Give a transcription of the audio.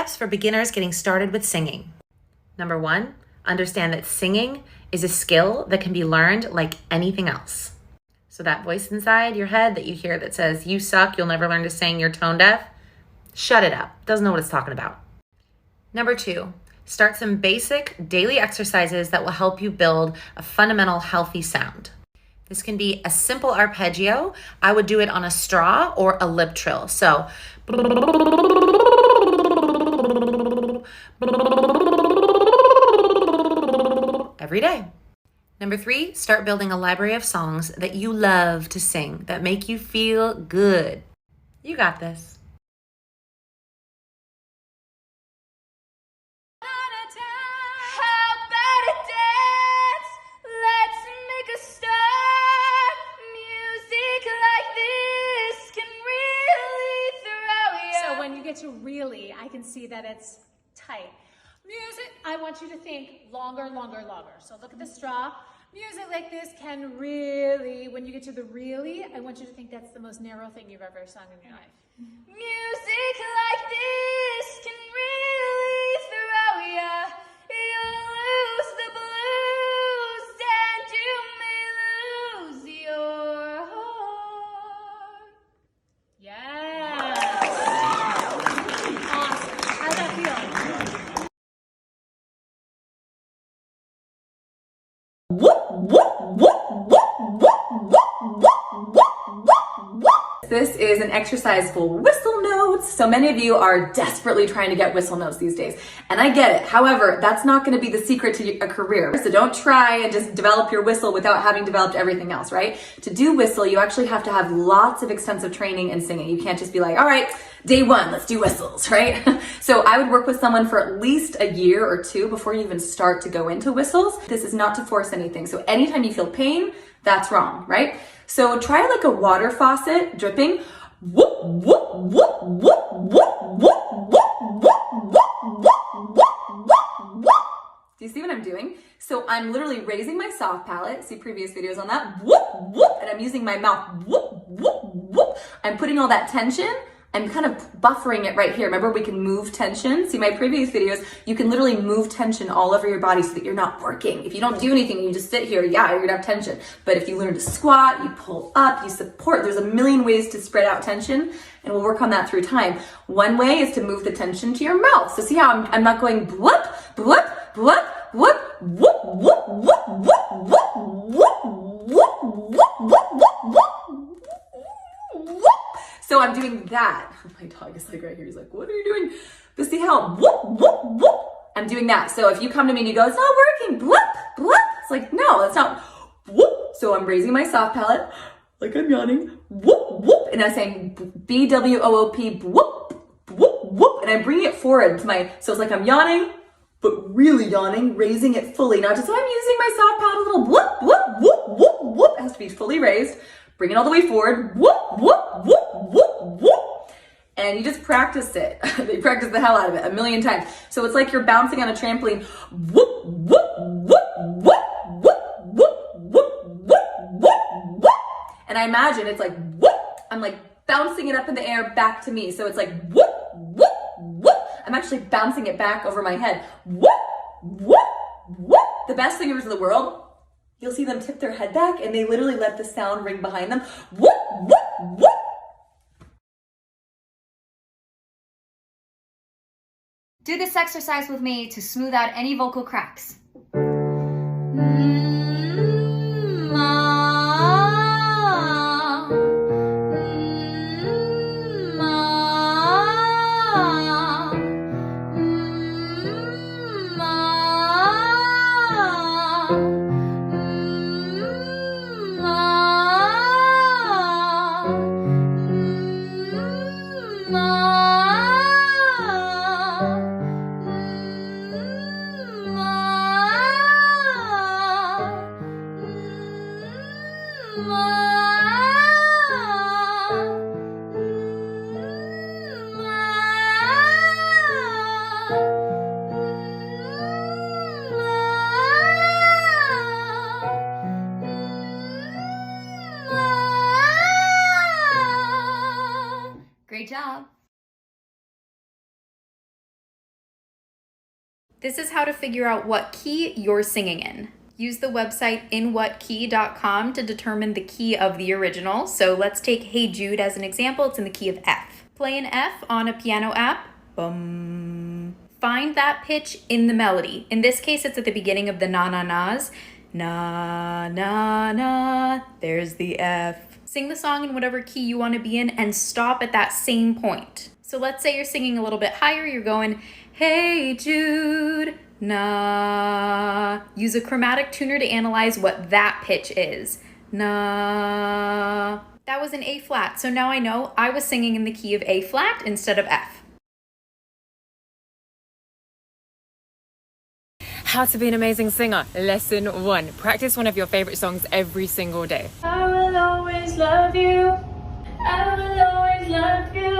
steps for beginners getting started with singing. Number 1, understand that singing is a skill that can be learned like anything else. So that voice inside your head that you hear that says, you suck, you'll never learn to sing, you're tone deaf, shut it up. Doesn't know what it's talking about. Number 2, start some basic daily exercises that will help you build a fundamental healthy sound. This can be a simple arpeggio. I would do it on a straw or a lip trill. So every day. Number 3, start building a library of songs that you love to sing, that make you feel good. You got this. To really, I can see that it's tight. Music, I want you to think longer, longer, longer. So look at the straw. Music like this can really, when you get to the really, I want you to think that's the most narrow thing you've ever sung in your life. Music like this can really throw ya. You'll lose the blues and you may lose your heart. Yeah. This is an exercise for whistle notes. So many of you are desperately trying to get whistle notes these days, and I get it. However, that's not going to be the secret to a career. So don't try and just develop your whistle without having developed everything else, right? To do whistle, you actually have to have lots of extensive training in singing. You can't just be like, all right, day 1, let's do whistles, right? So I would work with someone for at least a year or 2 before you even start to go into whistles. This is not to force anything. So anytime you feel pain, that's wrong, right? So try like a water faucet dripping. Whoop, whoop, whoop, whoop, whoop, whoop, whoop, whoop, whoop, whoop, whoop, whoop. Do you see what I'm doing? So I'm literally raising my soft palate. See previous videos on that. Whoop, whoop, and I'm using my mouth. Whoop, whoop, whoop. I'm putting all that tension. I'm kind of buffering it right here. Remember, we can move tension. See my previous videos, you can literally move tension all over your body so that you're not working. If you don't do anything, you just sit here, yeah, you're gonna have tension. But if you learn to squat, you pull up, you support, there's a million ways to spread out tension, and we'll work on that through time. One way is to move the tension to your mouth. So see how I'm not going bloop, bloop, bloop, bloop, whoop, whoop, whoop, whoop, whoop, whoop, whoop, whoop, whoop, whoop, whoop. So I'm doing that. My dog is like right here. He's like, what are you doing? But see how whoop, whoop, whoop. I'm doing that. So if you come to me and you go, it's not working, bloop, bloop. It's like, no, that's not whoop. So I'm raising my soft palate, like I'm yawning, whoop, whoop. And I'm saying B-W-O-O-P, whoop, whoop, whoop. And I'm bringing it forward to my, so it's like I'm yawning, but really yawning, raising it fully. Not just, so I'm using my soft palate, a little whoop, whoop, whoop, whoop, whoop. It has to be fully raised. Bring it all the way forward, whoop, whoop, whoop, whoop, whoop. And you just practice it. You practice the hell out of it 1,000,000 times. So it's like you're bouncing on a trampoline, whoop, whoop, whoop, whoop, whoop, whoop, whoop, whoop, whoop, whoop. And I imagine it's like whoop. I'm like bouncing it up in the air back to me. So it's like whoop, whoop, whoop. I'm actually bouncing it back over my head. Whoop, whoop, whoop. The best singers in the world, you'll see them tip their head back and they literally let the sound ring behind them. Whoop, whoop, whoop. Do this exercise with me to smooth out any vocal cracks. Great job. This is how to figure out what key you're singing in. Use the website inwhatkey.com to determine the key of the original. So let's take Hey Jude as an example. It's in the key of F. Play an F on a piano app. Bum. Find that pitch in the melody. In this case, it's at the beginning of the na-na-nas. Na, na, na, there's the F. Sing the song in whatever key you want to be in and stop at that same point. So let's say you're singing a little bit higher. You're going, Hey Jude, na. Use a chromatic tuner to analyze what that pitch is. Na. That was an A flat, so now I know I was singing in the key of A flat instead of F. How to be an amazing singer. Lesson 1. Practice one of your favorite songs every single day. I will always love you. I will always love you.